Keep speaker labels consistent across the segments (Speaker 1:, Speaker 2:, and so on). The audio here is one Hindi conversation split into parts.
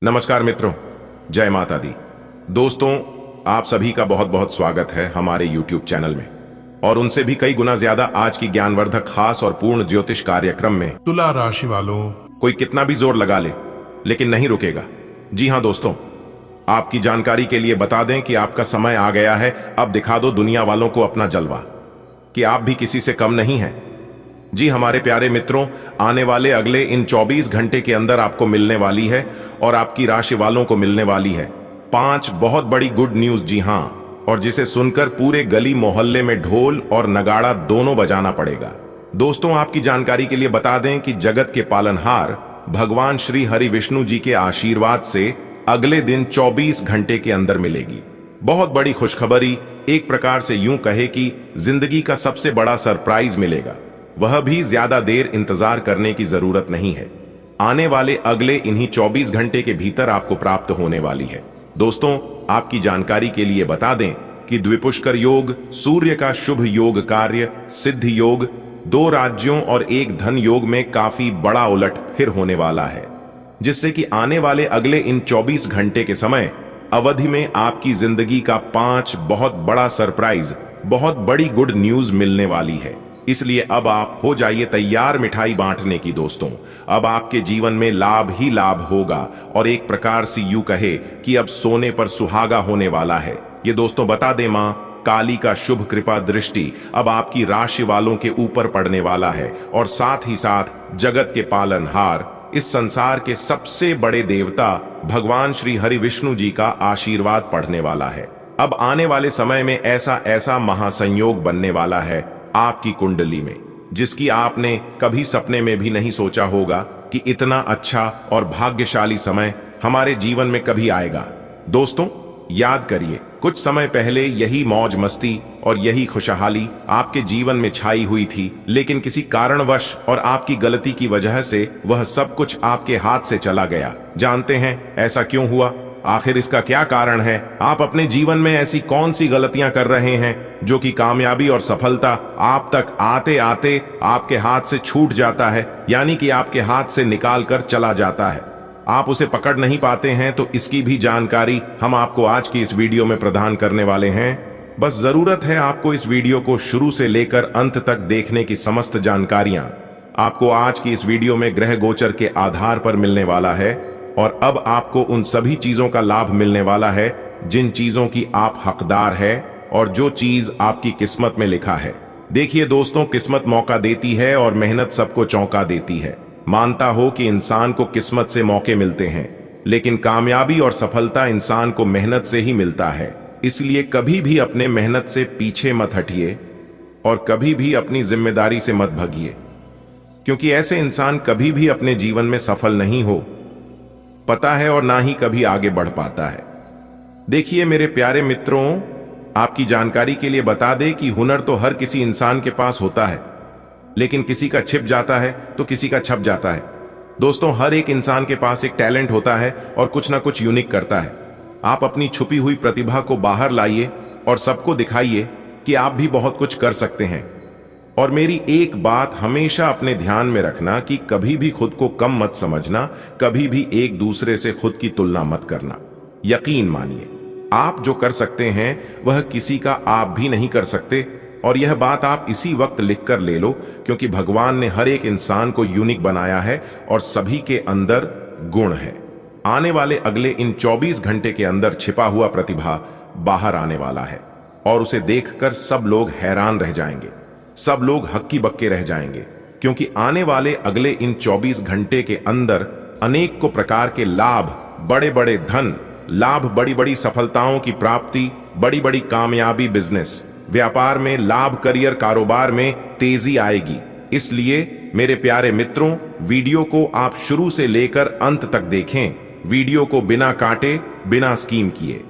Speaker 1: नमस्कार मित्रों, जय माता दी। दोस्तों, आप सभी का बहुत बहुत स्वागत है हमारे YouTube चैनल में और उनसे भी कई गुना ज्यादा आज की ज्ञानवर्धक खास और पूर्ण ज्योतिष कार्यक्रम में
Speaker 2: तुला राशि वालों,
Speaker 1: कोई कितना भी जोर लगा ले लेकिन नहीं रुकेगा। जी हां दोस्तों, आपकी जानकारी के लिए बता दें कि आपका समय आ गया है। अब दिखा दो दुनिया वालों को अपना जलवा कि आप भी किसी से कम नहीं हैं। जी हमारे प्यारे मित्रों, आने वाले अगले इन 24 घंटे के अंदर आपको मिलने वाली है और आपकी राशि वालों को मिलने वाली है 5 बहुत बड़ी गुड न्यूज। जी हां, और जिसे सुनकर पूरे गली मोहल्ले में ढोल और नगाड़ा दोनों बजाना पड़ेगा। दोस्तों, आपकी जानकारी के लिए बता दें कि जगत के पालनहार भगवान श्री हरि विष्णु जी के आशीर्वाद से अगले दिन 24 घंटे के अंदर मिलेगी बहुत बड़ी खुशखबरी। एक प्रकार से यूं कहे कि जिंदगी का सबसे बड़ा सरप्राइज मिलेगा। वह भी ज्यादा देर इंतजार करने की जरूरत नहीं है। आने वाले अगले इन्हीं 24 घंटे के भीतर आपको प्राप्त होने वाली है। दोस्तों, आपकी जानकारी के लिए बता दें कि द्विपुष्कर योग, सूर्य का शुभ योग कार्य, सिद्धि योग, 2 राज्यों और 1 धन योग में काफी बड़ा उलट फिर होने वाला है, जिससे कि आने वाले अगले इन 24 घंटे के समय अवधि में आपकी जिंदगी का 5 बहुत बड़ा सरप्राइज, बहुत बड़ी गुड न्यूज मिलने वाली है। इसलिए अब आप हो जाइए तैयार मिठाई बांटने की। दोस्तों, अब आपके जीवन में लाभ ही लाभ होगा और एक प्रकार से यूं कहे कि अब सोने पर सुहागा होने वाला है। ये दोस्तों बता दे, मां काली का शुभ कृपा दृष्टि अब आपकी राशि वालों के ऊपर पड़ने वाला है और साथ ही साथ जगत के पालनहार, इस संसार के सबसे बड़े देवता भगवान श्री हरि विष्णु जी का आशीर्वाद पढ़ने वाला है। अब आने वाले समय में ऐसा ऐसा महासंयोग बनने वाला है आपकी कुंडली में, जिसकी आपने कभी सपने में भी नहीं सोचा होगा कि इतना अच्छा और भाग्यशाली समय हमारे जीवन में कभी आएगा। दोस्तों, याद करिए, कुछ समय पहले यही मौज मस्ती और यही खुशहाली आपके जीवन में छाई हुई थी, लेकिन किसी कारणवश और आपकी गलती की वजह से वह सब कुछ आपके हाथ से चला गया। जानते हैं ऐसा क्यों हुआ? आखिर इसका क्या कारण है? आप अपने जीवन में ऐसी कौन सी गलतियां कर रहे हैं जो कि कामयाबी और सफलता आप तक आते आते आपके हाथ से छूट जाता है, यानी कि आपके हाथ से निकाल कर चला जाता है, आप उसे पकड़ नहीं पाते हैं? तो इसकी भी जानकारी हम आपको आज की इस वीडियो में प्रदान करने वाले हैं। बस जरूरत है आपको इस वीडियो को शुरू से लेकर अंत तक देखने की। समस्त जानकारियां आपको आज की इस वीडियो में ग्रह गोचर के आधार पर मिलने वाला है और अब आपको उन सभी चीजों का लाभ मिलने वाला है जिन चीजों की आप हकदार है और जो चीज आपकी किस्मत में लिखा है। देखिए दोस्तों, किस्मत मौका देती है और मेहनत सबको चौंका देती है। मानता हो कि इंसान को किस्मत से मौके मिलते हैं, लेकिन कामयाबी और सफलता इंसान को मेहनत से ही मिलता है। इसलिए कभी भी अपने मेहनत से पीछे मत हटिए और कभी भी अपनी जिम्मेदारी से मत भागिए, क्योंकि ऐसे इंसान कभी भी अपने जीवन में सफल नहीं हो पता है और ना ही कभी आगे बढ़ पाता है। देखिए मेरे प्यारे मित्रों, आपकी जानकारी के लिए बता दें कि हुनर तो हर किसी इंसान के पास होता है, लेकिन किसी का छिप जाता है तो किसी का छप जाता है। दोस्तों, हर एक इंसान के पास एक टैलेंट होता है और कुछ ना कुछ यूनिक करता है। आप अपनी छुपी हुई प्रतिभा को बाहर लाइए और सबको दिखाइए कि आप भी बहुत कुछ कर सकते हैं। और मेरी एक बात हमेशा अपने ध्यान में रखना कि कभी भी खुद को कम मत समझना, कभी भी एक दूसरे से खुद की तुलना मत करना। यकीन मानिए, आप जो कर सकते हैं वह किसी का आप भी नहीं कर सकते। और यह बात आप इसी वक्त लिख कर ले लो, क्योंकि भगवान ने हर एक इंसान को यूनिक बनाया है और सभी के अंदर गुण है। आने वाले अगले इन 24 घंटे के अंदर छिपा हुआ प्रतिभा बाहर आने वाला है और उसे देखकर सब लोग हैरान रह जाएंगे, सब लोग हक्की बक्के रह जाएंगे, क्योंकि आने वाले अगले इन 24 घंटे के अंदर अनेक को प्रकार के लाभ, बड़े बड़े धन लाभ, बड़ी बड़ी सफलताओं की प्राप्ति, बड़ी बड़ी कामयाबी, बिजनेस व्यापार में लाभ, करियर कारोबार में तेजी आएगी। इसलिए मेरे प्यारे मित्रों, वीडियो को आप शुरू से लेकर अंत तक देखें, वीडियो को बिना काटे, बिना स्कीम किए,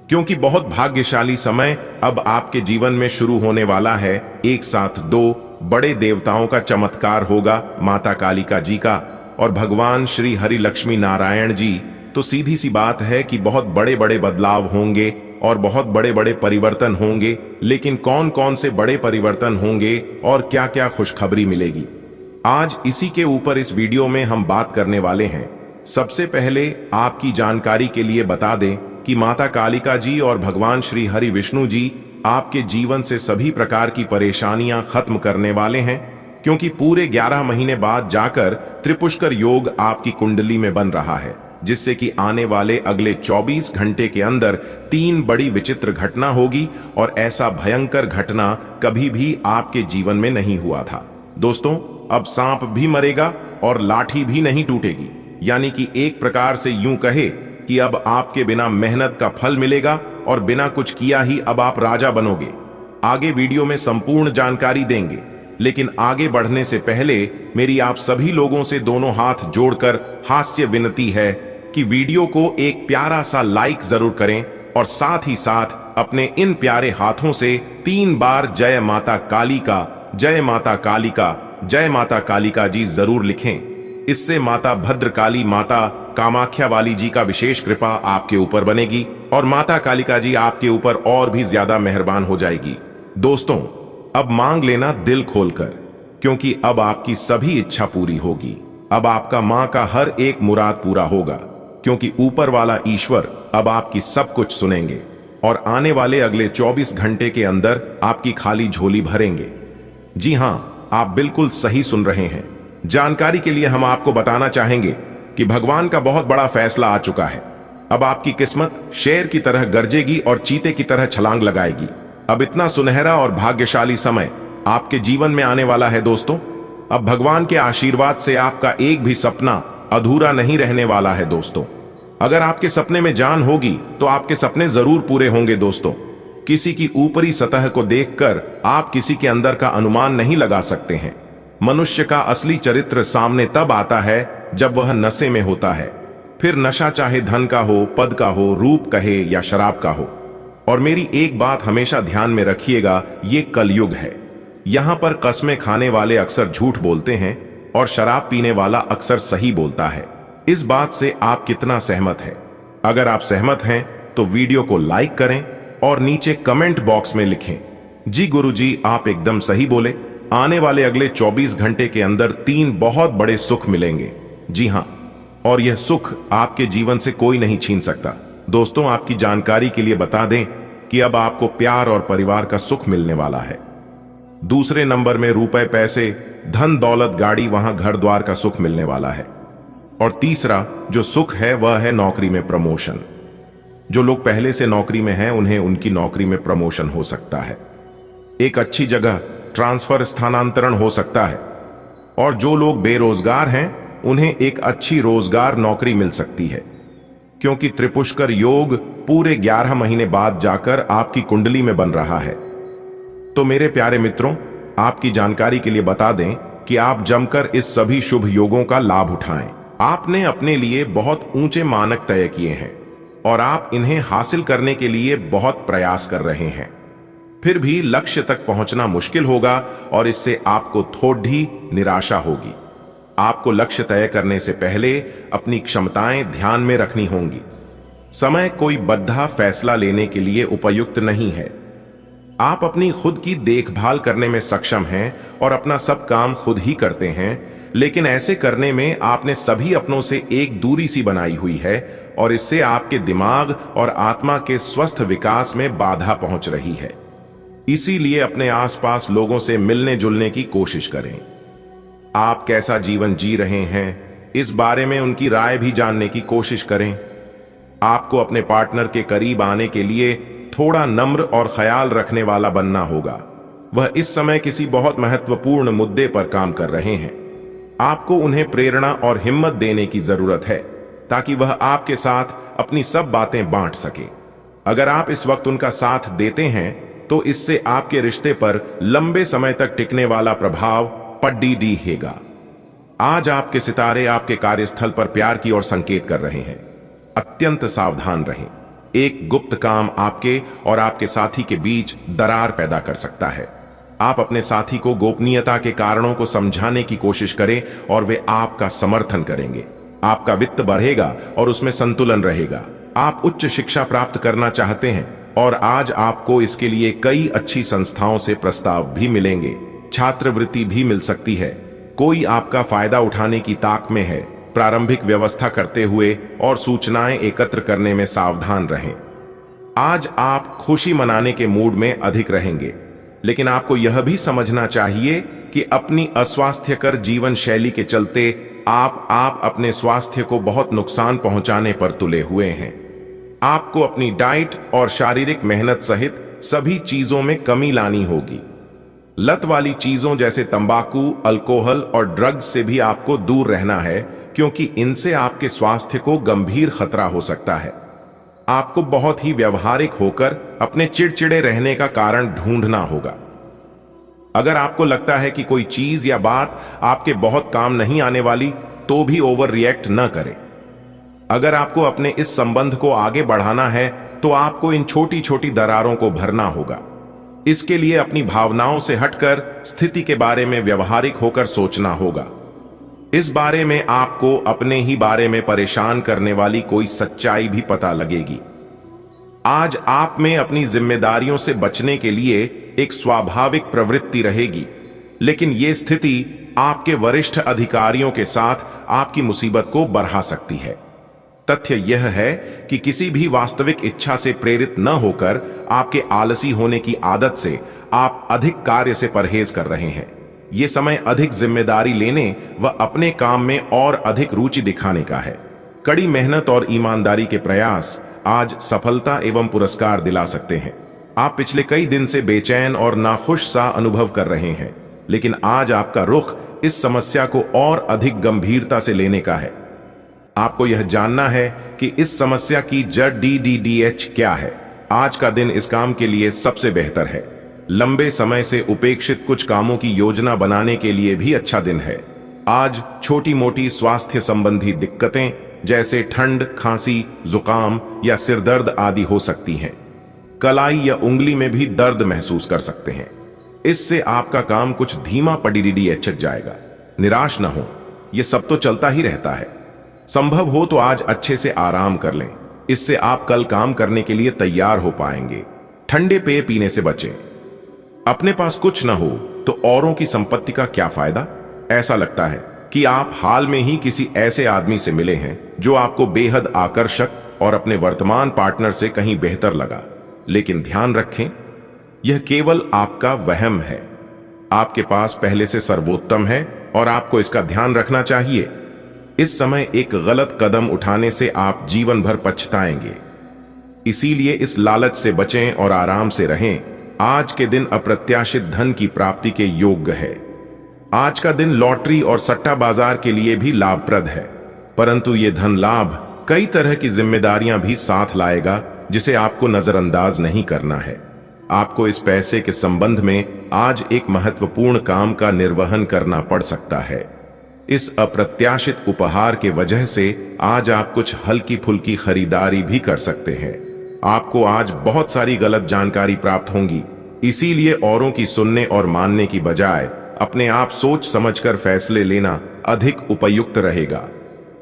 Speaker 1: क्योंकि बहुत भाग्यशाली समय अब आपके जीवन में शुरू होने वाला है। एक साथ 2 बड़े देवताओं का चमत्कार होगा, माता कालिका जी का और भगवान श्री हरि लक्ष्मी नारायण जी। तो सीधी सी बात है कि बहुत बड़े बड़े बदलाव होंगे और बहुत बड़े बड़े परिवर्तन होंगे। लेकिन कौन कौन से बड़े परिवर्तन होंगे और क्या क्या खुशखबरी मिलेगी, आज इसी के ऊपर इस वीडियो में हम बात करने वाले हैं। सबसे पहले आपकी जानकारी के लिए बता दें कि माता कालिका जी और भगवान श्री हरि विष्णु जी आपके जीवन से सभी प्रकार की परेशानियां खत्म करने वाले हैं, क्योंकि पूरे 11 महीने बाद जाकर त्रिपुष्कर योग आपकी कुंडली में बन रहा है, जिससे कि आने वाले अगले 24 घंटे के अंदर 3 बड़ी विचित्र घटना होगी और ऐसा भयंकर घटना कभी भी आपके जीवन में नहीं हुआ था। दोस्तों, अब सांप भी मरेगा और लाठी भी नहीं टूटेगी, यानी कि एक प्रकार से यूं कहे कि अब आपके बिना मेहनत का फल मिलेगा और बिना कुछ किया ही अब आप राजा बनोगे। आगे वीडियो में संपूर्ण जानकारी देंगे, लेकिन आगे बढ़ने से पहले मेरी आप सभी लोगों से दोनों हाथ जोड़कर हास्य विनती है कि वीडियो को एक प्यारा सा लाइक जरूर करें और साथ ही साथ अपने इन प्यारे हाथों से 3 बार जय माता कालिका, जय माता कालिका, जय माता कालिका जी जरूर लिखें। इससे माता भद्रकाली, माता कामाख्या वाली जी का विशेष कृपा आपके ऊपर बनेगी और माता कालिका जी आपके ऊपर और भी ज्यादा मेहरबान हो जाएगी। दोस्तों, अब मांग लेना दिल खोलकर, क्योंकि अब आपकी सभी इच्छा पूरी होगी। अब आपका मां का हर एक मुराद पूरा होगा, क्योंकि ऊपर वाला ईश्वर अब आपकी सब कुछ सुनेंगे और आने वाले अगले 24 घंटे के अंदर आपकी खाली झोली भरेंगे। जी हां, आप बिल्कुल सही सुन रहे हैं। जानकारी के लिए हम आपको बताना चाहेंगे कि भगवान का बहुत बड़ा फैसला आ चुका है। अब आपकी किस्मत शेर की तरह गरजेगी और चीते की तरह छलांग लगाएगी। अब इतना सुनहरा और भाग्यशाली समय आपके जीवन में आने वाला है दोस्तों। अब भगवान के आशीर्वाद से आपका एक भी सपना अधूरा नहीं रहने वाला है दोस्तों। अगर आपके सपने में जान होगी तो आपके सपने जरूर पूरे होंगे दोस्तों। किसी की ऊपरी सतह को देखकर आप किसी के अंदर का अनुमान नहीं लगा सकते हैं। मनुष्य का असली चरित्र सामने तब आता है जब वह नशे में होता है। फिर नशा चाहे धन का हो, पद का हो, रूप कहे या शराब का हो। और मेरी एक बात हमेशा ध्यान में रखिएगा, ये कलयुग है। यहां पर कस्में खाने वाले अक्सर झूठ बोलते हैं और शराब पीने वाला अक्सर सही बोलता है। इस बात से आप कितना सहमत हैं? अगर आप सहमत हैं तो वीडियो को लाइक करें और नीचे कमेंट बॉक्स में लिखें, जी गुरुजी आप एकदम सही बोले। आने वाले अगले 24 घंटे के अंदर 3 बहुत बड़े सुख मिलेंगे। जी हां, और यह सुख आपके जीवन से कोई नहीं छीन सकता। दोस्तों, आपकी जानकारी के लिए बता दें कि अब आपको प्यार और परिवार का सुख मिलने वाला है। दूसरे नंबर में रुपए, पैसे, धन दौलत, गाड़ी, वहां घर द्वार का सुख मिलने वाला है। और तीसरा जो सुख है वह है नौकरी में प्रमोशन। जो लोग पहले से नौकरी में हैं उन्हें उनकी नौकरी में प्रमोशन हो सकता है। एक अच्छी जगह ट्रांसफर, स्थानांतरण हो सकता है। और जो लोग बेरोजगार हैं उन्हें एक अच्छी रोजगार नौकरी मिल सकती है, क्योंकि त्रिपुष्कर योग पूरे 11 महीने बाद जाकर आपकी कुंडली में बन रहा है। तो मेरे प्यारे मित्रों, आपकी जानकारी के लिए बता दें कि आप जमकर इस सभी शुभ योगों का लाभ उठाएं। आपने अपने लिए बहुत ऊंचे मानक तय किए हैं और आप इन्हें हासिल करने के लिए बहुत प्रयास कर रहे हैं। फिर भी लक्ष्य तक पहुंचना मुश्किल होगा और इससे आपको थोड़ी निराशा होगी। आपको लक्ष्य तय करने से पहले अपनी क्षमताएं ध्यान में रखनी होंगी। समय कोई बद्धा फैसला लेने के लिए उपयुक्त नहीं है। आप अपनी खुद की देखभाल करने में सक्षम हैं और अपना सब काम खुद ही करते हैं, लेकिन ऐसे करने में आपने सभी अपनों से एक दूरी सी बनाई हुई है और इससे आपके दिमाग और आत्मा के स्वस्थ विकास में बाधा पहुंच रही है। इसीलिए अपने आसपास लोगों से मिलने जुलने की कोशिश करें। आप कैसा जीवन जी रहे हैं इस बारे में उनकी राय भी जानने की कोशिश करें। आपको अपने पार्टनर के करीब आने के लिए थोड़ा नम्र और ख्याल रखने वाला बनना होगा। वह इस समय किसी बहुत महत्वपूर्ण मुद्दे पर काम कर रहे हैं। आपको उन्हें प्रेरणा और हिम्मत देने की जरूरत है ताकि वह आपके साथ अपनी सब बातें बांट सके। अगर आप इस वक्त उनका साथ देते हैं तो इससे आपके रिश्ते पर लंबे समय तक टिकने वाला प्रभाव पड्डी दिखेगा। आज आपके सितारे आपके कार्यस्थल पर प्यार की ओर संकेत कर रहे हैं। अत्यंत सावधान रहें। एक गुप्त काम आपके और आपके साथी के बीच दरार पैदा कर सकता है। आप अपने साथी को गोपनीयता के कारणों को समझाने की कोशिश करें और वे आपका समर्थन करेंगे। आपका वित्त बढ़ेगा और उसमें संतुलन रहेगा। आप उच्च शिक्षा प्राप्त करना चाहते हैं और आज आपको इसके लिए कई अच्छी संस्थाओं से प्रस्ताव भी मिलेंगे। छात्रवृत्ति भी मिल सकती है। कोई आपका फायदा उठाने की ताक में है प्रारंभिक व्यवस्था करते हुए और सूचनाएं एकत्र करने में सावधान रहें। आज आप खुशी मनाने के मूड में अधिक रहेंगे, लेकिन आपको यह भी समझना चाहिए कि अपनी अस्वास्थ्यकर जीवन शैली के चलते आप अपने स्वास्थ्य को बहुत नुकसान पहुंचाने पर तुले हुए हैं। आपको अपनी डाइट और शारीरिक मेहनत सहित सभी चीजों में कमी लानी होगी। लत वाली चीजों जैसे तंबाकू, अल्कोहल और ड्रग्स से भी आपको दूर रहना है, क्योंकि इनसे आपके स्वास्थ्य को गंभीर खतरा हो सकता है। आपको बहुत ही व्यवहारिक होकर अपने चिड़चिड़े रहने का कारण ढूंढना होगा। अगर आपको लगता है कि कोई चीज या बात आपके बहुत काम नहीं आने वाली, तो भी ओवर रिएक्ट न करें। अगर आपको अपने इस संबंध को आगे बढ़ाना है, तो आपको इन छोटी छोटी दरारों को भरना होगा। इसके लिए अपनी भावनाओं से हटकर स्थिति के बारे में व्यवहारिक होकर सोचना होगा। इस बारे में आपको अपने ही बारे में परेशान करने वाली कोई सच्चाई भी पता लगेगी। आज आप में अपनी जिम्मेदारियों से बचने के लिए एक स्वाभाविक प्रवृत्ति रहेगी, लेकिन यह स्थिति आपके वरिष्ठ अधिकारियों के साथ आपकी मुसीबत को बढ़ा सकती है। तथ्य यह है कि किसी भी वास्तविक इच्छा से प्रेरित न होकर आपके आलसी होने की आदत से आप अधिक कार्य से परहेज कर रहे हैं। यह समय अधिक जिम्मेदारी लेने व अपने काम में और अधिक रुचि दिखाने का है। कड़ी मेहनत और ईमानदारी के प्रयास आज सफलता एवं पुरस्कार दिला सकते हैं। आप पिछले कई दिन से बेचैन और नाखुश सा अनुभव कर रहे हैं, लेकिन आज आपका रुख इस समस्या को और अधिक गंभीरता से लेने का है। आपको यह जानना है कि इस समस्या की जड़ DDDH क्या है। आज का दिन इस काम के लिए सबसे बेहतर है। लंबे समय से उपेक्षित कुछ कामों की योजना बनाने के लिए भी अच्छा दिन है। आज छोटी मोटी स्वास्थ्य संबंधी दिक्कतें जैसे ठंड, खांसी, जुकाम या सिरदर्द आदि हो सकती हैं। कलाई या उंगली में भी दर्द महसूस कर सकते हैं। इससे आपका काम कुछ धीमा DDDH जाएगा। निराश न हो, यह सब तो चलता ही रहता है। संभव हो तो आज अच्छे से आराम कर लें, इससे आप कल काम करने के लिए तैयार हो पाएंगे। ठंडे पेय पीने से बचें। अपने पास कुछ न हो तो औरों की संपत्ति का क्या फायदा। ऐसा लगता है कि आप हाल में ही किसी ऐसे आदमी से मिले हैं जो आपको बेहद आकर्षक और अपने वर्तमान पार्टनर से कहीं बेहतर लगा, लेकिन ध्यान रखें, यह केवल आपका वहम है। आपके पास पहले से सर्वोत्तम है और आपको इसका ध्यान रखना चाहिए। इस समय एक गलत कदम उठाने से आप जीवन भर पछताएंगे। इसीलिए इस लालच से बचें और आराम से रहें। आज के दिन अप्रत्याशित धन की प्राप्ति के योग्य है। आज का दिन लॉटरी और सट्टा बाजार के लिए भी लाभप्रद है, परंतु ये धन लाभ कई तरह की जिम्मेदारियां भी साथ लाएगा, जिसे आपको नजरअंदाज नहीं करना है। आपको इस पैसे के संबंध में आज एक महत्वपूर्ण काम का निर्वहन करना पड़ सकता है। इस अप्रत्याशित उपहार के वजह से आज आप कुछ हल्की फुल्की खरीदारी भी कर सकते हैं। आपको आज बहुत सारी गलत जानकारी प्राप्त होंगी, इसीलिए औरों की सुनने और मानने की बजाय अपने आप सोच समझकर फैसले लेना अधिक उपयुक्त रहेगा।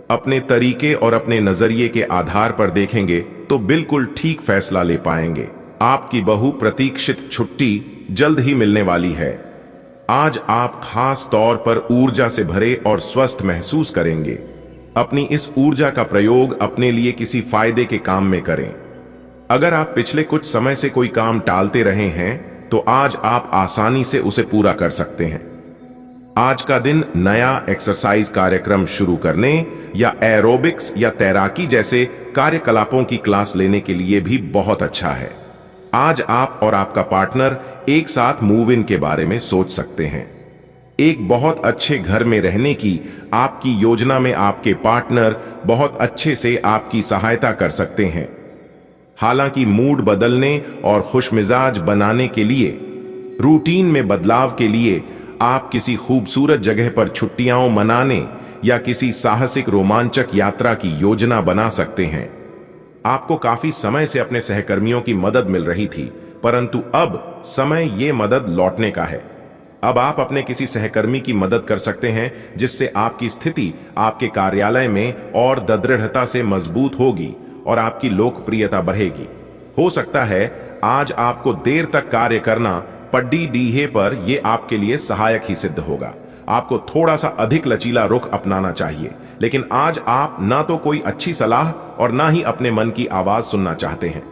Speaker 1: अपने तरीके और अपने नजरिए के आधार पर देखेंगे तो बिल्कुल ठीक फैसला ले पाएंगे। आपकी बहु प्रतीक्षित छुट्टी जल्द ही मिलने वाली है। आज आप खास तौर पर ऊर्जा से भरे और स्वस्थ महसूस करेंगे। अपनी इस ऊर्जा का प्रयोग अपने लिए किसी फायदे के काम में करें। अगर आप पिछले कुछ समय से कोई काम टालते रहे हैं, तो आज आप आसानी से उसे पूरा कर सकते हैं। आज का दिन नया एक्सरसाइज कार्यक्रम शुरू करने या एरोबिक्स या तैराकी जैसे कार्यकलापों की क्लास लेने के लिए भी बहुत अच्छा है। आज आप और आपका पार्टनर एक साथ मूव इन के बारे में सोच सकते हैं। एक बहुत अच्छे घर में रहने की आपकी योजना में आपके पार्टनर बहुत अच्छे से आपकी सहायता कर सकते हैं। हालांकि मूड बदलने और खुशमिजाज बनाने के लिए, रूटीन में बदलाव के लिए आप किसी खूबसूरत जगह पर छुट्टियां मनाने या किसी साहसिक रोमांचक यात्रा की योजना बना सकते हैं। आपको काफी समय से अपने सहकर्मियों की मदद मिल रही थी, परंतु अब समय ये मदद लौटने का है। अब आप अपने किसी सहकर्मी की मदद कर सकते हैं, जिससे आपकी स्थिति आपके कार्यालय में और दृढ़ता से मजबूत होगी और आपकी लोकप्रियता बढ़ेगी। हो सकता है आज आपको देर तक कार्य करना पड्डी डीहे पर यह आपके लिए सहायक ही सिद्ध होगा। आपको थोड़ा सा अधिक लचीला रुख अपनाना चाहिए। लेकिन आज आप ना तो कोई अच्छी सलाह और ना ही अपने मन की आवाज सुनना चाहते हैं।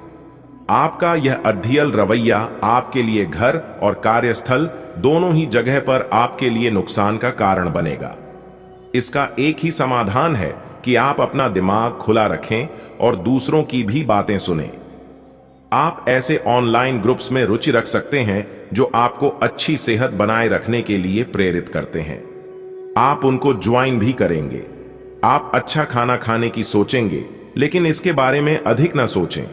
Speaker 1: आपका यह अध्ययल रवैया आपके लिए घर और कार्यस्थल दोनों ही जगह पर आपके लिए नुकसान का कारण बनेगा। इसका एक ही समाधान है कि आप अपना दिमाग खुला रखें और दूसरों की भी बातें सुनें। आप ऐसे ऑनलाइन ग्रुप्स में रुचि रख सकते हैं जो आपको अच्छी सेहत बनाए रखने के लिए प्रेरित करते हैं। आप उनको ज्वाइन भी करेंगे। आप अच्छा खाना खाने की सोचेंगे, लेकिन इसके बारे में अधिक ना सोचें,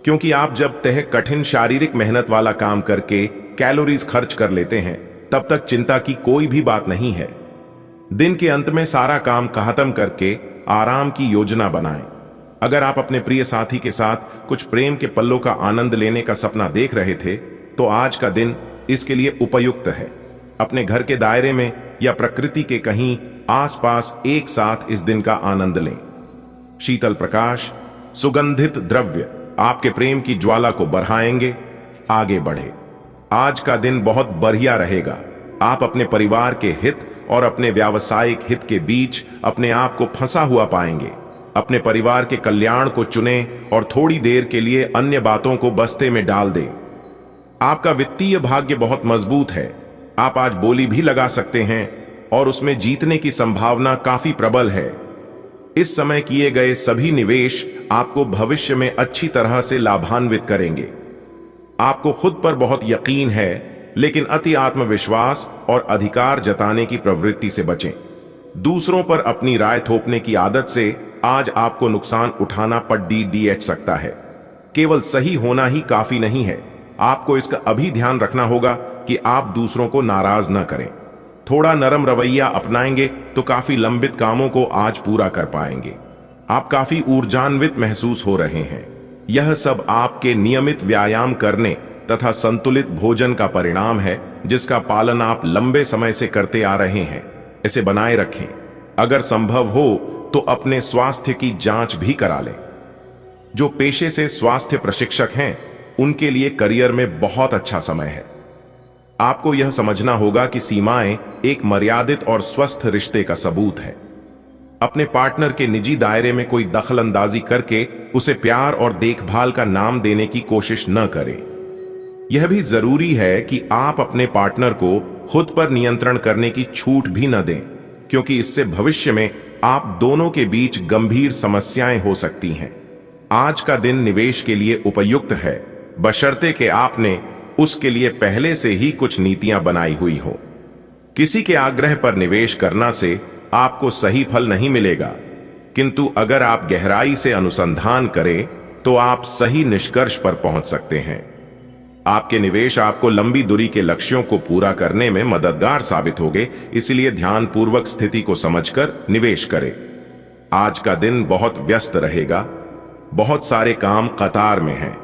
Speaker 1: क्योंकि आप जब तक कठिन शारीरिक मेहनत वाला काम करके कैलोरीज खर्च कर लेते हैं, तब तक चिंता की कोई भी बात नहीं है। दिन के अंत में सारा काम खत्म करके आराम की योजना बनाएं। अगर आप अपने प्रिय साथी के साथ कुछ प्रेम के पलों का आनंद लेने का सपना देख रहे थे, तो आज का दिन इसके लिए उपयुक्त है। अपने घर के दायरे में या प्रकृति के कहीं आसपास एक साथ इस दिन का आनंद लें। शीतल प्रकाश, सुगंधित द्रव्य आपके प्रेम की ज्वाला को बढ़ाएंगे। आगे बढ़े। आज का दिन बहुत बढ़िया रहेगा। आप अपने परिवार के हित और अपने व्यावसायिक हित के बीच अपने आप को फंसा हुआ पाएंगे। अपने परिवार के कल्याण को चुनें और थोड़ी देर के लिए अन्य बातों को बस्ते में डाल दें। आपका वित्तीय भाग्य बहुत मजबूत है। आप आज बोली भी लगा सकते हैं और उसमें जीतने की संभावना काफी प्रबल है। इस समय किए गए सभी निवेश आपको भविष्य में अच्छी तरह से लाभान्वित करेंगे। आपको खुद पर बहुत यकीन है, लेकिन अति आत्मविश्वास और अधिकार जताने की प्रवृत्ति से बचें। दूसरों पर अपनी राय थोपने की आदत से आज आपको नुकसान उठाना पड़ सकता है। केवल सही होना ही काफी नहीं है। आपको इसका अभी ध्यान रखना होगा कि आप दूसरों को नाराज न करें। थोड़ा नरम रवैया अपनाएंगे तो काफी लंबित कामों को आज पूरा कर पाएंगे। आप काफी ऊर्जान्वित महसूस हो रहे हैं। यह सब आपके नियमित व्यायाम करने तथा संतुलित भोजन का परिणाम है, जिसका पालन आप लंबे समय से करते आ रहे हैं। इसे बनाए रखें। अगर संभव हो तो अपने स्वास्थ्य की जांच भी करा लें। जो पेशे से स्वास्थ्य प्रशिक्षक हैं, उनके लिए करियर में बहुत अच्छा समय है। आपको यह समझना होगा कि सीमाएं एक मर्यादित और स्वस्थ रिश्ते का सबूत है। अपने पार्टनर के निजी दायरे में कोई दखलंदाजी करके उसे प्यार और देखभाल का नाम देने की कोशिश न करें। यह भी जरूरी है कि आप अपने पार्टनर को खुद पर नियंत्रण करने की छूट भी न दें, क्योंकि इससे भविष्य में आप दोनों के बीच गंभीर समस्याएं हो सकती हैं। आज का दिन निवेश के लिए उपयुक्त है, बशर्ते कि आपने उसके लिए पहले से ही कुछ नीतियां बनाई हुई हो। किसी के आग्रह पर निवेश करना से आपको सही फल नहीं मिलेगा, किंतु अगर आप गहराई से अनुसंधान करें तो आप सही निष्कर्ष पर पहुंच सकते हैं। आपके निवेश आपको लंबी दूरी के लक्ष्यों को पूरा करने में मददगार साबित होंगे, इसलिए ध्यानपूर्वक स्थिति को समझकर निवेश करें। आज का दिन बहुत व्यस्त रहेगा। बहुत सारे काम कतार में हैं।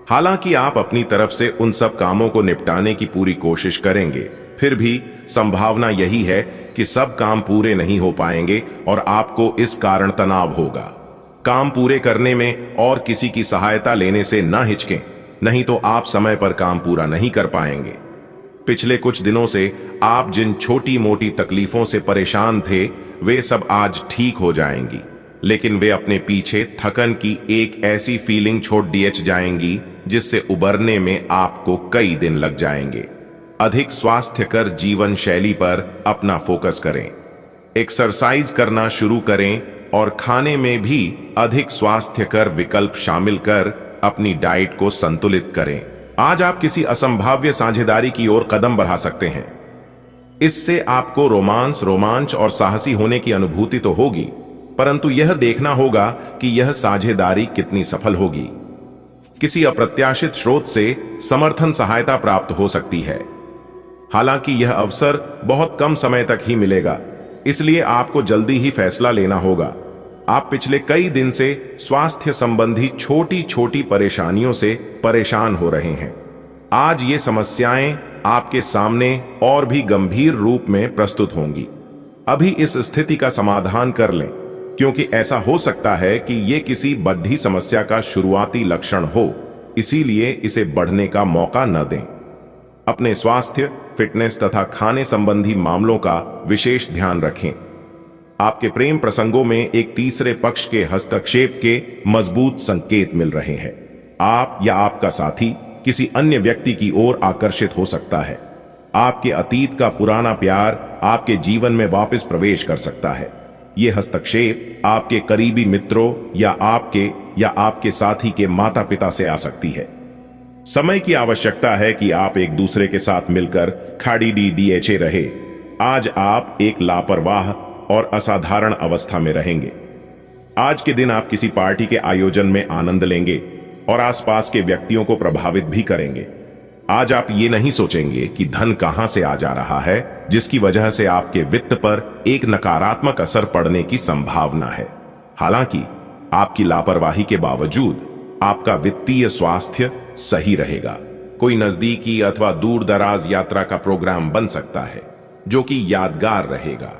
Speaker 1: हालांकि आप अपनी तरफ से उन सब कामों को निपटाने की पूरी कोशिश करेंगे, फिर भी संभावना यही है कि सब काम पूरे नहीं हो पाएंगे और आपको इस कारण तनाव होगा। काम पूरे करने में और किसी की सहायता लेने से न हिचकें, नहीं तो आप समय पर काम पूरा नहीं कर पाएंगे। पिछले कुछ दिनों से आप जिन छोटी मोटी तकलीफों से परेशान थे, वे सब आज ठीक हो जाएंगी, लेकिन वे अपने पीछे थकन की एक ऐसी फीलिंग छोड़ दिए जाएंगी जिससे उबरने में आपको कई दिन लग जाएंगे। अधिक स्वास्थ्यकर जीवन शैली पर अपना फोकस करें। एक्सरसाइज करना शुरू करें और खाने में भी अधिक स्वास्थ्यकर विकल्प शामिल कर अपनी डाइट को संतुलित करें। आज आप किसी असंभाव्य साझेदारी की ओर कदम बढ़ा सकते हैं। इससे आपको रोमांच और साहसी होने की अनुभूति तो होगी, परंतु यह देखना होगा कि यह साझेदारी कितनी सफल होगी। किसी अप्रत्याशित स्रोत से समर्थन सहायता प्राप्त हो सकती है। हालांकि यह अवसर बहुत कम समय तक ही मिलेगा, इसलिए आपको जल्दी ही फैसला लेना होगा। आप पिछले कई दिन से स्वास्थ्य संबंधी छोटी छोटी परेशानियों से परेशान हो रहे हैं। आज ये समस्याएं आपके सामने और भी गंभीर रूप में प्रस्तुत होंगी। अभी इस स्थिति का समाधान कर लें, क्योंकि ऐसा हो सकता है कि ये किसी बड़ी समस्या का शुरुआती लक्षण हो, इसीलिए इसे बढ़ने का मौका न दें। अपने स्वास्थ्य, फिटनेस तथा खाने संबंधी मामलों का विशेष ध्यान रखें। आपके प्रेम प्रसंगों में एक तीसरे पक्ष के हस्तक्षेप के मजबूत संकेत मिल रहे हैं। आप या आपका साथी किसी अन्य व्यक्ति की ओर आकर्षित हो सकता है। आपके अतीत का पुराना प्यार आपके जीवन में वापस प्रवेश कर सकता है। यह हस्तक्षेप आपके करीबी मित्रों या आपके साथी के माता पिता से आ सकती है। समय की आवश्यकता है कि आप एक दूसरे के साथ मिलकर खाड़ी रहे। आज आप एक लापरवाह और असाधारण अवस्था में रहेंगे। आज के दिन आप किसी पार्टी के आयोजन में आनंद लेंगे और आसपास के व्यक्तियों को प्रभावित भी करेंगे। आज आप ये नहीं सोचेंगे कि धन कहां से आ जा रहा है, जिसकी वजह से आपके वित्त पर एक नकारात्मक असर पड़ने की संभावना है। हालांकि आपकी लापरवाही के बावजूद आपका वित्तीय स्वास्थ्य सही रहेगा। कोई नजदीकी अथवा दूर दराज यात्रा का प्रोग्राम बन सकता है जो कि यादगार रहेगा।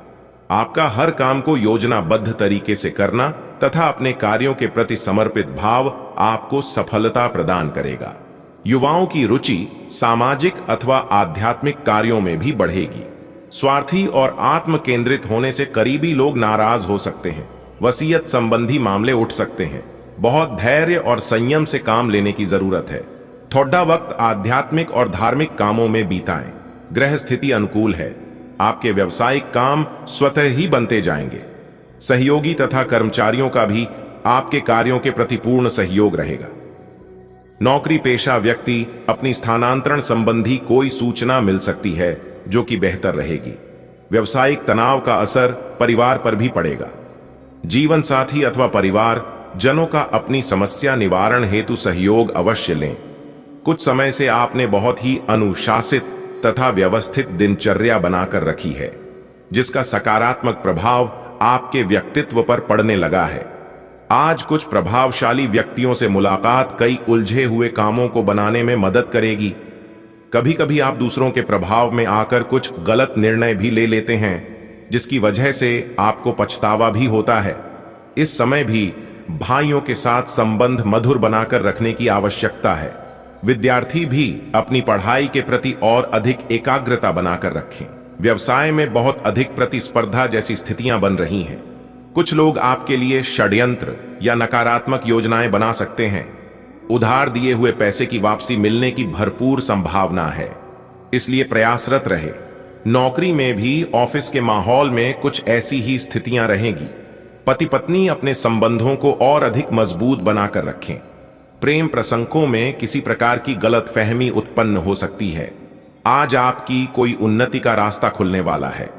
Speaker 1: आपका हर काम को योजनाबद्ध तरीके से करना तथा अपने कार्यों के प्रति समर्पित भाव आपको सफलता प्रदान करेगा। युवाओं की रुचि सामाजिक अथवा आध्यात्मिक कार्यों में भी बढ़ेगी। स्वार्थी और आत्म केंद्रित होने से करीबी लोग नाराज हो सकते हैं। वसीयत संबंधी मामले उठ सकते हैं। बहुत धैर्य और संयम से काम लेने की जरूरत है। थोड़ा वक्त आध्यात्मिक और धार्मिक कामों में बिताएं। ग्रह स्थिति अनुकूल है। आपके व्यावसायिक काम स्वतः ही बनते जाएंगे। सहयोगी तथा कर्मचारियों का भी आपके कार्यों के प्रति पूर्ण सहयोग रहेगा। नौकरी पेशा व्यक्ति अपनी स्थानांतरण संबंधी कोई सूचना मिल सकती है जो कि बेहतर रहेगी। व्यावसायिक तनाव का असर परिवार पर भी पड़ेगा। जीवन साथी अथवा परिवार जनों का अपनी समस्या निवारण हेतु सहयोग अवश्य लें। कुछ समय से आपने बहुत ही अनुशासित तथा व्यवस्थित दिनचर्या बनाकर रखी है, जिसका सकारात्मक प्रभाव आपके व्यक्तित्व पर पड़ने लगा है। आज कुछ प्रभावशाली व्यक्तियों से मुलाकात कई उलझे हुए कामों को बनाने में मदद करेगी। कभी कभी आप दूसरों के प्रभाव में आकर कुछ गलत निर्णय भी ले लेते हैं, जिसकी वजह से आपको पछतावा भी होता है। इस समय भी भाइयों के साथ संबंध मधुर बनाकर रखने की आवश्यकता है। विद्यार्थी भी अपनी पढ़ाई के प्रति और अधिक एकाग्रता बनाकर रखें। व्यवसाय में बहुत अधिक प्रतिस्पर्धा जैसी स्थितियां बन रही हैं। कुछ लोग आपके लिए षड्यंत्र या नकारात्मक योजनाएं बना सकते हैं। उधार दिए हुए पैसे की वापसी मिलने की भरपूर संभावना है, इसलिए प्रयासरत रहे। नौकरी में भी ऑफिस के माहौल में कुछ ऐसी ही स्थितियां रहेगी। पति पत्नी अपने संबंधों को और अधिक मजबूत बनाकर रखें। प्रेम प्रसंगों में किसी प्रकार की गलतफहमी उत्पन्न हो सकती है। आज आपकी कोई उन्नति का रास्ता खुलने वाला है।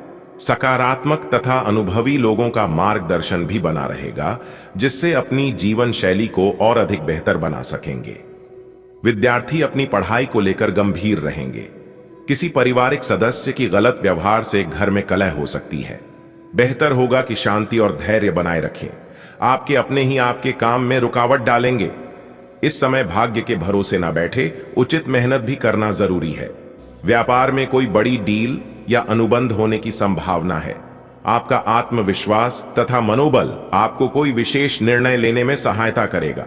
Speaker 1: सकारात्मक तथा अनुभवी लोगों का मार्गदर्शन भी बना रहेगा, जिससे अपनी जीवन शैली को और अधिक बेहतर बना सकेंगे। विद्यार्थी अपनी पढ़ाई को लेकर गंभीर रहेंगे। किसी पारिवारिक सदस्य की गलत व्यवहार से घर में कलह हो सकती है। बेहतर होगा कि शांति और धैर्य बनाए रखें। आपके अपने ही आपके काम में रुकावट डालेंगे। इस समय भाग्य के भरोसे न बैठे, उचित मेहनत भी करना जरूरी है। व्यापार में कोई बड़ी डील या अनुबंध होने की संभावना है। आपका आत्मविश्वास तथा मनोबल आपको कोई विशेष निर्णय लेने में सहायता करेगा।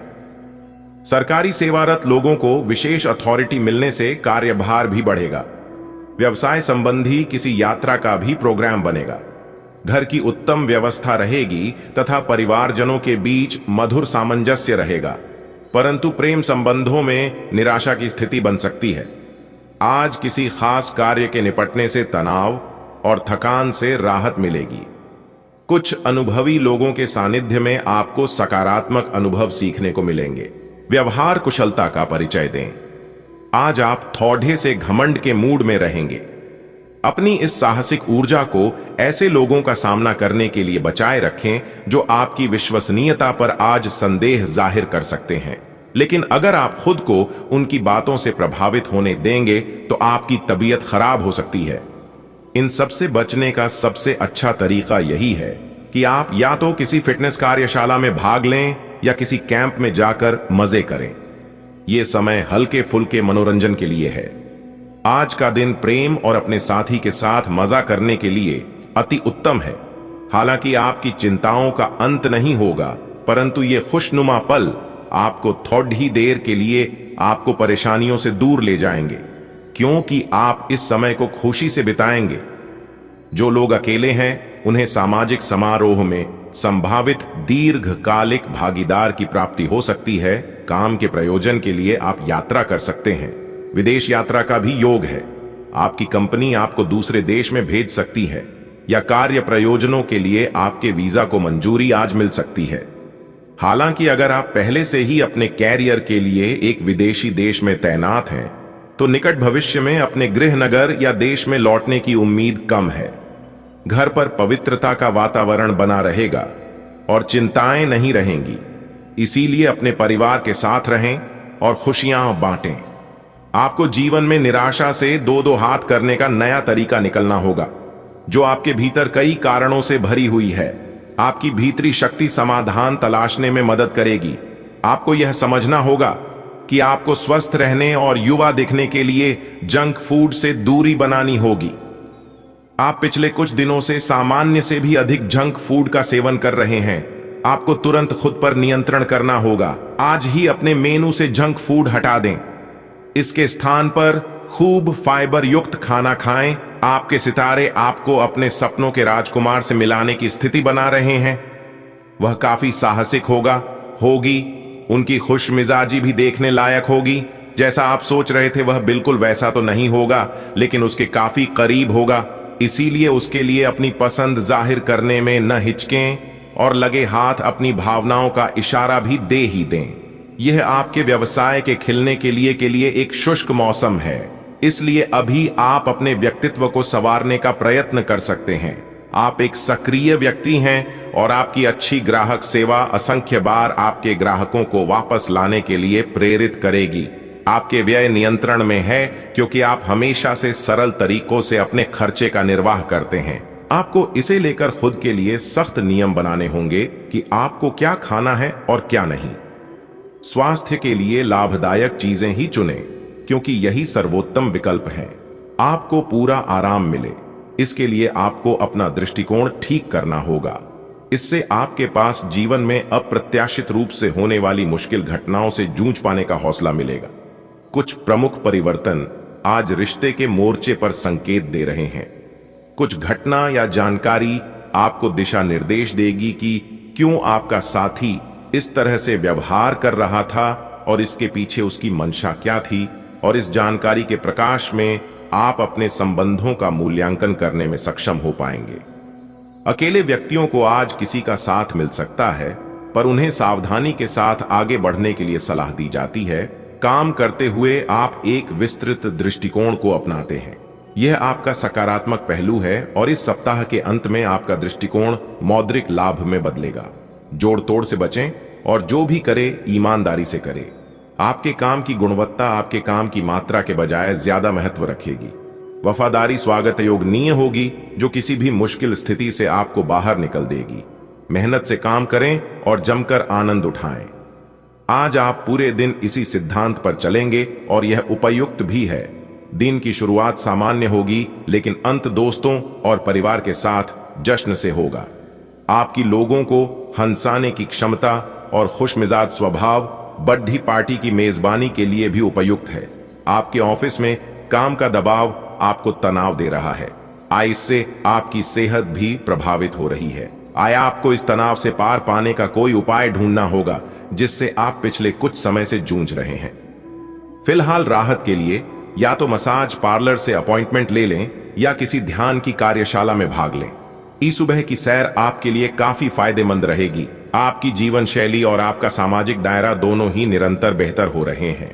Speaker 1: सरकारी सेवारत लोगों को विशेष अथॉरिटी मिलने से कार्यभार भी बढ़ेगा। व्यवसाय संबंधी किसी यात्रा का भी प्रोग्राम बनेगा। घर की उत्तम व्यवस्था रहेगी तथा परिवारजनों के बीच मधुर सामंजस्य रहेगा, परंतु प्रेम संबंधों में निराशा की स्थिति बन सकती है। आज किसी खास कार्य के निपटने से तनाव और थकान से राहत मिलेगी। कुछ अनुभवी लोगों के सानिध्य में आपको सकारात्मक अनुभव सीखने को मिलेंगे। व्यवहार कुशलता का परिचय दें। आज आप थोड़े से घमंड के मूड में रहेंगे। अपनी इस साहसिक ऊर्जा को ऐसे लोगों का सामना करने के लिए बचाए रखें जो आपकी विश्वसनीयता पर आज संदेह जाहिर कर सकते हैं। लेकिन अगर आप खुद को उनकी बातों से प्रभावित होने देंगे तो आपकी तबीयत खराब हो सकती है। इन सब से बचने का सबसे अच्छा तरीका यही है कि आप या तो किसी फिटनेस कार्यशाला में भाग लें या किसी कैंप में जाकर मजे करें। यह समय हल्के फुल्के मनोरंजन के लिए है। आज का दिन प्रेम और अपने साथी के साथ मजा करने के लिए अति उत्तम है। हालांकि आपकी चिंताओं का अंत नहीं होगा, परंतु ये खुशनुमा पल आपको थोड़ी देर के लिए आपको परेशानियों से दूर ले जाएंगे, क्योंकि आप इस समय को खुशी से बिताएंगे। जो लोग अकेले हैं उन्हें सामाजिक समारोह में संभावित दीर्घकालिक भागीदार की प्राप्ति हो सकती है। काम के प्रयोजन के लिए आप यात्रा कर सकते हैं। विदेश यात्रा का भी योग है। आपकी कंपनी आपको दूसरे देश में भेज सकती है या कार्य प्रयोजनों के लिए आपके वीजा को मंजूरी आज मिल सकती है। हालांकि अगर आप पहले से ही अपने कैरियर के लिए एक विदेशी देश में तैनात हैं, तो निकट भविष्य में अपने गृह नगर या देश में लौटने की उम्मीद कम है। घर पर पवित्रता का वातावरण बना रहेगा और चिंताएं नहीं रहेंगी। इसीलिए अपने परिवार के साथ रहें और खुशियां बांटें। आपको जीवन में निराशा से दो दो हाथ करने का नया तरीका निकलना होगा, जो आपके भीतर कई कारणों से भरी हुई है। आपकी भीतरी शक्ति समाधान तलाशने में मदद करेगी। आपको यह समझना होगा कि आपको स्वस्थ रहने और युवा दिखने के लिए जंक फूड से दूरी बनानी होगी। आप पिछले कुछ दिनों से सामान्य से भी अधिक जंक फूड का सेवन कर रहे हैं। आपको तुरंत खुद पर नियंत्रण करना होगा। आज ही अपने मेनू से जंक फूड हटा दें। इसके स्थान पर खूब फाइबर युक्त खाना खाएं। आपके सितारे आपको अपने सपनों के राजकुमार से मिलाने की स्थिति बना रहे हैं। वह काफी साहसिक होगी। उनकी खुश मिजाजी भी देखने लायक होगी। जैसा आप सोच रहे थे वह बिल्कुल वैसा तो नहीं होगा, लेकिन उसके काफी करीब होगा। इसीलिए उसके लिए अपनी पसंद जाहिर करने में न हिचकें और लगे हाथ अपनी भावनाओं का इशारा भी दे ही दें। यह आपके व्यवसाय के खिलने के लिए एक शुष्क मौसम है। इसलिए अभी आप अपने व्यक्तित्व को संवारने का प्रयत्न कर सकते हैं। आप एक सक्रिय व्यक्ति हैं और आपकी अच्छी ग्राहक सेवा असंख्य बार आपके ग्राहकों को वापस लाने के लिए प्रेरित करेगी। आपके व्यय नियंत्रण में है क्योंकि आप हमेशा से सरल तरीकों से अपने खर्चे का निर्वाह करते हैं। आपको इसे लेकर खुद के लिए सख्त नियम बनाने होंगे कि आपको क्या खाना है और क्या नहीं। स्वास्थ्य के लिए लाभदायक चीजें ही चुनें, क्योंकि यही सर्वोत्तम विकल्प है। आपको पूरा आराम मिले, इसके लिए आपको अपना दृष्टिकोण ठीक करना होगा। इससे आपके पास जीवन में अप्रत्याशित रूप से होने वाली मुश्किल घटनाओं से जूझ पाने का हौसला मिलेगा। कुछ प्रमुख परिवर्तन आज रिश्ते के मोर्चे पर संकेत दे रहे हैं। कुछ घटना या जानकारी आपको दिशा निर्देश देगी कि क्यों आपका साथी इस तरह से व्यवहार कर रहा था और इसके पीछे उसकी मंशा क्या थी। और इस जानकारी के प्रकाश में आप अपने संबंधों का मूल्यांकन करने में सक्षम हो पाएंगे। अकेले व्यक्तियों को आज किसी का साथ मिल सकता है, पर उन्हें सावधानी के साथ आगे बढ़ने के लिए सलाह दी जाती है। काम करते हुए आप एक विस्तृत दृष्टिकोण को अपनाते हैं। यह आपका सकारात्मक पहलू है और इस सप्ताह के अंत में आपका दृष्टिकोण मौद्रिक लाभ में बदलेगा। जोड़ तोड़ से बचें और जो भी करे ईमानदारी से करे। आपके काम की गुणवत्ता आपके काम की मात्रा के बजाय ज्यादा महत्व रखेगी। वफादारी स्वागत योग्य होगी, जो किसी भी मुश्किल स्थिति से आपको बाहर निकल देगी। मेहनत से काम करें और जमकर आनंद उठाएं। आज आप पूरे दिन इसी सिद्धांत पर चलेंगे और यह उपयुक्त भी है। दिन की शुरुआत सामान्य होगी, लेकिन अंत दोस्तों और परिवार के साथ जश्न से होगा। आपकी लोगों को हंसाने की क्षमता और खुशमिजाज स्वभाव बर्थडे पार्टी की मेजबानी के लिए भी उपयुक्त है। आपके ऑफिस में काम का दबाव आपको तनाव दे रहा है। इससे आपकी सेहत भी प्रभावित हो रही है। आपको इस तनाव से पार पाने का कोई उपाय ढूंढना होगा, जिससे आप पिछले कुछ समय से जूझ रहे हैं। फिलहाल राहत के लिए या तो मसाज पार्लर से अपॉइंटमेंट ले लें या किसी ध्यान की कार्यशाला में भाग लें। सुबह की सैर आपके लिए काफी फायदेमंद रहेगी। आपकी जीवन शैली और आपका सामाजिक दायरा दोनों ही निरंतर बेहतर हो रहे हैं।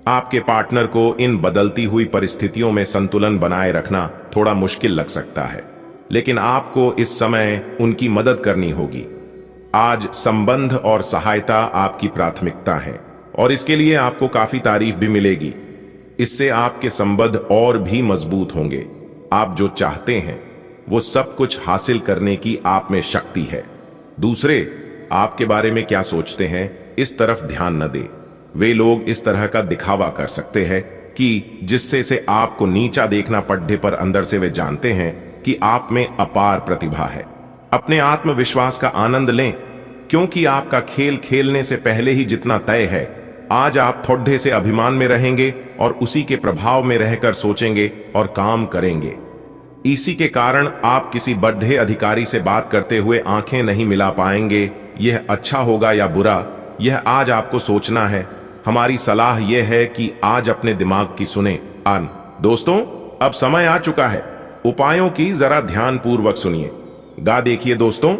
Speaker 1: आपके पार्टनर को इन बदलती हुई परिस्थितियों में संतुलन बनाए रखना थोड़ा मुश्किल लग सकता है, लेकिन आपको इस समय उनकी मदद करनी होगी। आज संबंध और सहायता आपकी प्राथमिकता है और इसके लिए आपको काफी तारीफ भी मिलेगी। इससे आपके संबंध और भी मजबूत होंगे। आप जो चाहते हैं वो सब कुछ हासिल करने की आप में शक्ति है। दूसरे आपके बारे में क्या सोचते हैं, इस तरफ ध्यान न दे। वे लोग इस तरह का दिखावा कर सकते हैं कि जिससे से आपको नीचा देखना पड़े, पर अंदर से वे जानते हैं कि आप में अपार प्रतिभा है। अपने आत्मविश्वास का आनंद लें, क्योंकि आपका खेल खेलने से पहले ही जितना तय है। आज आप थोड़े से अभिमान में रहेंगे और उसी के प्रभाव में रहकर सोचेंगे और काम करेंगे। इसी के कारण आप किसी बड़े अधिकारी से बात करते हुए आंखें नहीं मिला पाएंगे। यह अच्छा होगा या बुरा, यह आज आपको सोचना है। हमारी सलाह यह है कि आज अपने दिमाग की सुने। दोस्तों, अब समय आ चुका है उपायों की, जरा ध्यानपूर्वक सुनिए। देखिए दोस्तों,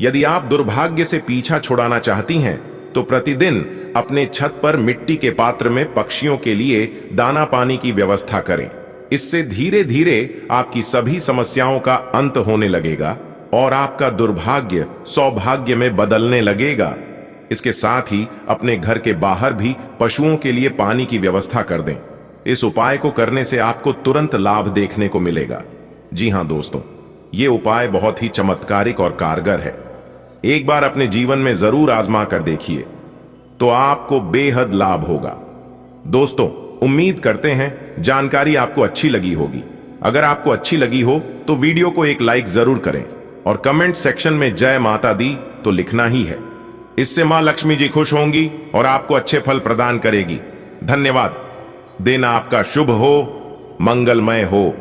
Speaker 1: यदि आप दुर्भाग्य से पीछा छुड़ाना चाहती हैं तो प्रतिदिन अपने छत पर मिट्टी के पात्र में पक्षियों के लिए दाना पानी की व्यवस्था करें। इससे धीरे धीरे आपकी सभी समस्याओं का अंत होने लगेगा और आपका दुर्भाग्य सौभाग्य में बदलने लगेगा। इसके साथ ही अपने घर के बाहर भी पशुओं के लिए पानी की व्यवस्था कर दें। इस उपाय को करने से आपको तुरंत लाभ देखने को मिलेगा। जी हां दोस्तों, ये उपाय बहुत ही चमत्कारिक और कारगर है। एक बार अपने जीवन में जरूर आजमा कर देखिए तो आपको बेहद लाभ होगा। दोस्तों, उम्मीद करते हैं जानकारी आपको अच्छी लगी होगी। अगर आपको अच्छी लगी हो तो वीडियो को एक लाइक जरूर करें और कमेंट सेक्शन में जय माता दी तो लिखना ही है। इससे मां लक्ष्मी जी खुश होंगी और आपको अच्छे फल प्रदान करेगी। धन्यवाद। दिन आपका शुभ हो, मंगलमय हो।